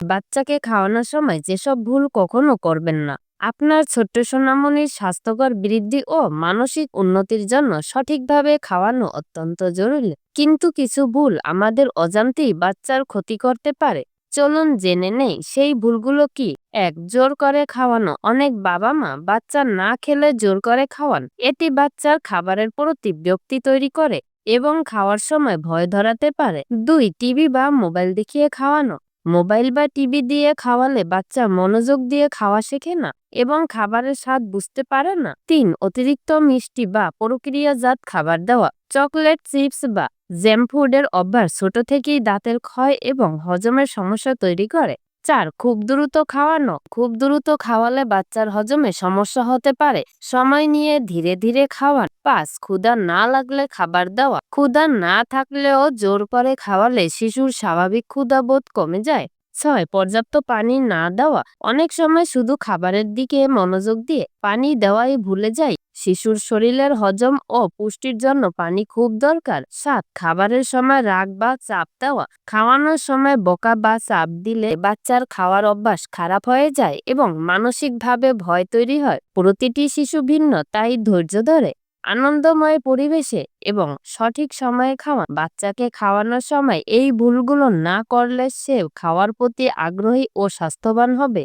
বাচ্চাকে খাওয়ানোর সময় যেসব ভুল কখনো করবেন না। আপনার ছোট্ট সোনামণির স্বাস্থ্যকর বৃদ্ধি ও মানসিক উন্নতির জন্য সঠিকভাবে খাওয়ানো অত্যন্ত জরুরি, কিন্তু কিছু ভুল আমাদের অজান্তেই বাচ্চার ক্ষতি করতে পারে। চলুন জেনে নেই সেই ভুলগুলো কি। জোর করে খাওয়ানো। অনেক বাবা মা বাচ্চা না খেলে জোর করে খাওয়ান। এটি বাচ্চার খাবারের প্রতি বিরক্তি তৈরি করে এবং খাওয়ার সময় ভয় ধরাতে পারে। 2. টিভি বা মোবাইল দেখিয়ে খাওয়ানো। মোবাইল বা টিভি দিয়ে খাওয়ালে বাচ্চা মনোযোগ দিয়ে খাওয়া শেখে না এবং খাবারের স্বাদ বুঝতে পারে না। 3. অতিরিক্ত মিষ্টি বা প্রক্রিয়াজাত খাবার দেওয়া। চকলেট, চিপস বা জ্যাম ফুডের অভ্যাস ছোট থেকেই দাঁতের ক্ষয় এবং হজমের সমস্যা তৈরি করে। 4. খুব দ্রুত খাওয়ানো। খুব দ্রুত খাওয়ালে বাচ্চার হজমে সমস্যা হতে পারে। সময় নিয়ে ধীরে ধীরে খাওয়ান। 5. ক্ষুধা না লাগলে খাবার দেওয়া। ক্ষুধা না থাকলেও জোর করে খাওয়ালে শিশুর স্বাভাবিক ক্ষুধাবোধ কমে যায়। 6. পর্যাপ্ত পানি না দেওয়া। অনেক সময় শুধু খাবারের দিকে মনোযোগ দিয়ে পানি দেওয়াই ভুলে যায়। শিশুর শরীরের হজম ও পুষ্টির জন্য পানি খুব দরকার। 7. খাবারের সময় রাগ বা চাপ দেওয়া। খাওয়ানোর সময় বকা বা চাপ দিলে বাচ্চার খাওয়ার অভ্যাস খারাপ হয়ে যায় এবং মানসিকভাবে ভয় তৈরি হয়। প্রতিটি শিশু ভিন্ন, তাই ধৈর্য ধরে আনন্দময় পরিবেশে এবং সঠিক সময়ে খাওয়ান। বাচ্চাকে খাওয়ানোর সময় এই ভুলগুলো না করলে সে খাওয়ার প্রতি আগ্রহী ও স্বাস্থ্যবান হবে।